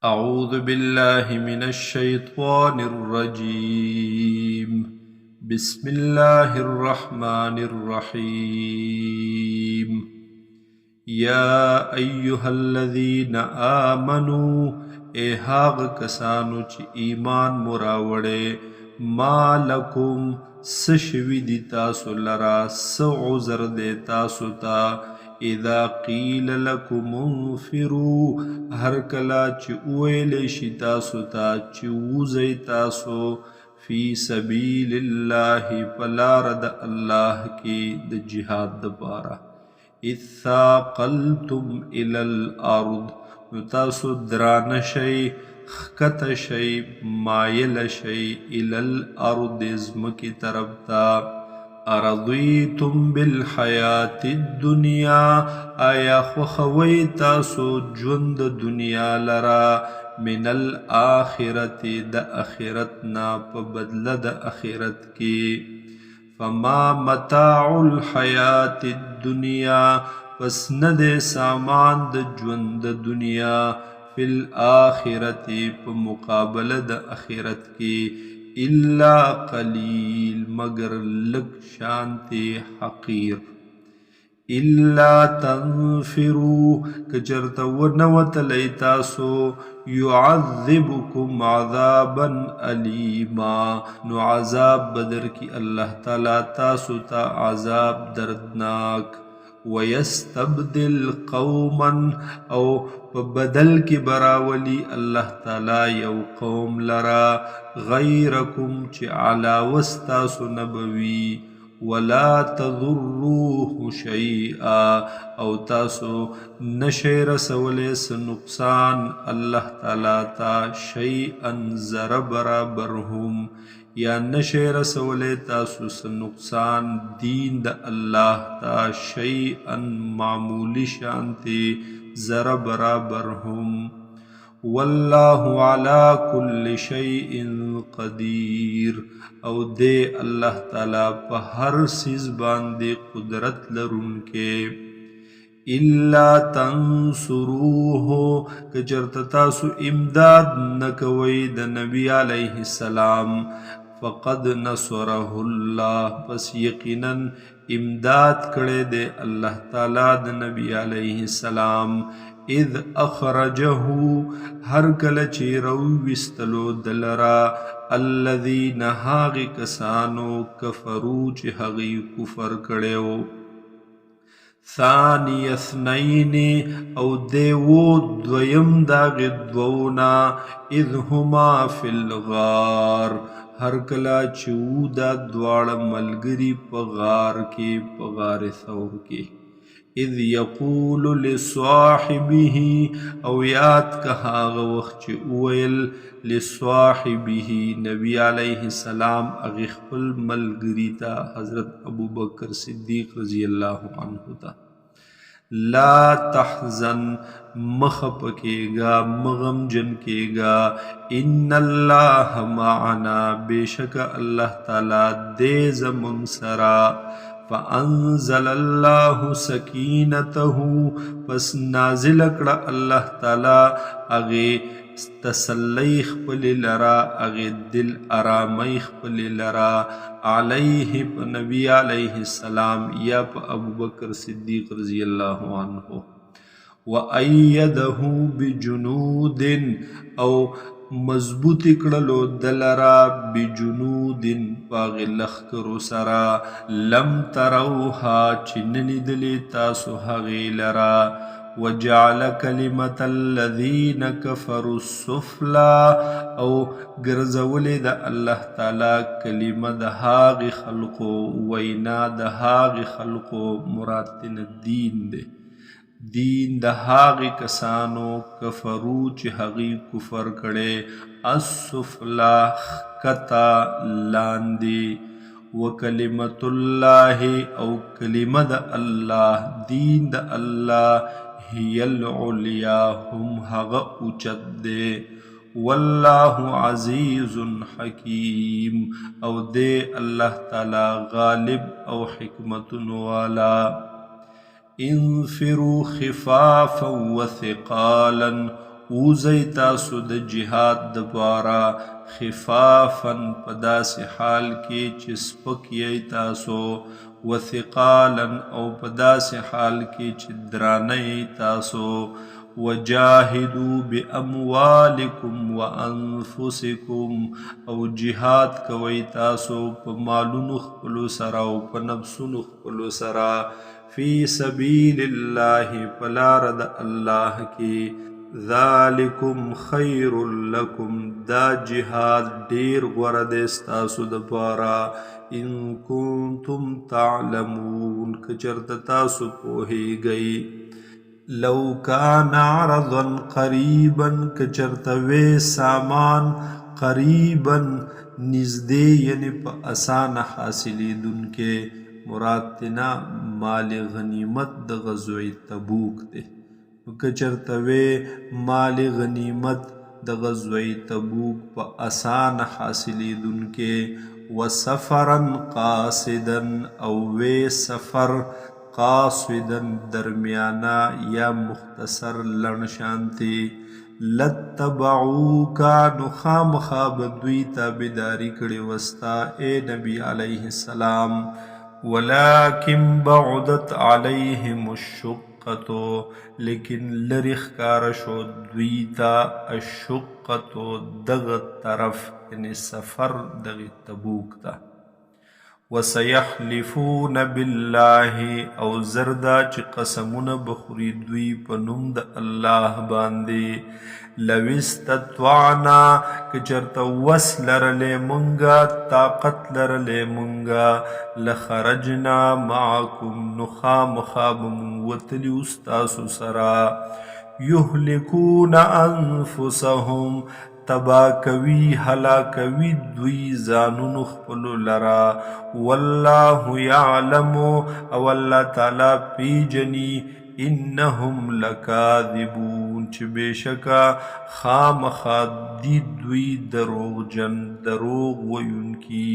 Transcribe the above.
أعوذ بالله من الشيطان الرجيم. بسم الله الرحمن الرحيم. يا أيها الذين آمنوا اے هاغ کسانو چی ایمان مراوڑے ما لکم سشوی دی تاسو لرا سعذر دے تاسو تا اذا قیل لکم انفروا ہر کلا چی اویلے شی تاسو تا چی وزی تاسو فی سبیل اللہ پلارد اللہ کی د جہاد دپارا اذ ثاقلتم الى الارض نو تاسو دران شئی خکت شئی مایل شئی الى الارض ازمکی طرف تا ارضیتم بالحیات الدنیا آیا خوخوی تاسو جند دنیا لرا من الآخرت د اخرتنا پا بدل د اخرت کی فما متاع الحیات الدنیا پس ندے سامان د جوند دنیا فی الآخرت پا مقابل د اخرت کی الا قلیل مگر لگ شانتی حقیر الا تنفروا کچرت ونوت لیتاسو يعذبكم عذابا علیما نو عذاب بدر کی اللہ تعالی تاسو تا عذاب دردناک ويستبدل قوما او بدل کی براولی اللہ تعالی یو قوم لرا غیرکم چی علاوستاسو نبوی ولا تضروه شیئا او تاسو نشیر سولیس نقصان اللہ تعالی تا شیئا زر برابرهم یا نشیر سولی تاسو نقصان دین دا اللہ تا شیئا معمولی شانتی زر برابرهم واللہ علی کل شیء قدیر او دے اللہ تعالی پا ہر سیز باندے قدرت لرن کے الا تنصروه کچرت تاسو امداد نکوی دا نبی علیہ السلام فقد نصره اللہ پس یقینا امداد کڑے دے اللہ تعالی دا نبی علیہ السلام اذ اخرجه ہر کل چی رویستلو دلرا الذین ہاغی کسانو کفرو چی حغی کفر کڑیو ثانی اثنین او دیو دویم داغ دوونا اذ ہما فی الغار ہر کلا چیو دا دوار ملگری پغار کے پغار ثور کے اذ یقول لصاحبه او یاد کہاغ وقت اویل لصاحبه نبی علیہ السلام اغیخپل ملگری تا حضرت ابو بکر صدیق رضی اللہ عنہ تا لا تحزن مخپکے گا مغم جن کے گا ان اللہ معنا بے شک اللہ تعالی دے زمن سرا فانزل اللہ سکینته پس نازل کڑا اللہ تعالی اغی تسلی خپل لرا اغی دل ارامی خپل لرا علیہ پا نبی علیہ السلام یا پا ابو بکر صدیق رضی اللہ عنہ وَأَيَّدَهُ بِجُنُودٍ او مضبوط کڑلو دلرا بجنود پاغ لخکرو سرا لم تروها چننی دلی تاسو حغی لرا وجعل کلمت الذین کفروا السفلا او گرزولی دا اللہ تعالی کلمہ دا حاغ خلقو وینا دا حاغ خلقو مراتن الدین دے دین دا حاغی کسانو کفرو چی حقی کفر کڑے السفلا خکتا لاندی وکلمت اللہ او کلمہ دا اللہ دین دا اللہ ہی العلیا ہم حق اچت دے واللہ عزیز حکیم او دے اللہ تعالی غالب او حکمت والا انفروا خفافا وثقالا وزئ تاسو د جهاد دپاره خفافا په داسې حال کې چې سپک یی تاسو وثقالا او په داسې حال کې چې درانه یی تاسو وجاهدوا باموالکم وانفسکم او جهاد کوي تاسو په مالونو خپلو سره او په نفسونو خپلو سره فی سبیل الله په لاره د الله کې ذالکم خیر لکم دا جهاد ډیر غوره دی ستاسو دپاره ان کنتم تعلمون که چېرته تاسو پوهیږئ لو کان عرضا قریبا که چېرته وی سامان قریبا نږدې یعنی په اسانه حاصلیدونکی مراد تینا مال غنیمت د غزوه تبوک دی که چېرته وی مال غنیمت د غزوه تبوک په اسانه حاصلیدونکی وسفرا قاصدا او وی سفر قاصدا درمیانا یا مختصر لړ شانتی لتبعوکا نو خامخا به دوی تابعداري کړې وستا اے نبی علیه السلام ولکن بعدت علیهم الشقة لیکن لرې ښکاره شو دوی ته الشقة دغه طرف یعنی سفر دغه تبوک ته وسيحلفون بالله او زردا چې قسمونه بخوري دوی په نوم د الله باندې لو استطعنا که چېرته وس لرلې مونږه طاقت لرلې مونږه لخرجنا معکم نو خامخا به مونږ وتلي ستاسو سره یهلکون انفسهم تبا کوي هلاکوي دوی ځانونو خپلو لره والله یعلم او الله تعالی پیژني انهم لکاذبون چې بېشکه خامخا دي دوی دروغجن دروغ ویونکي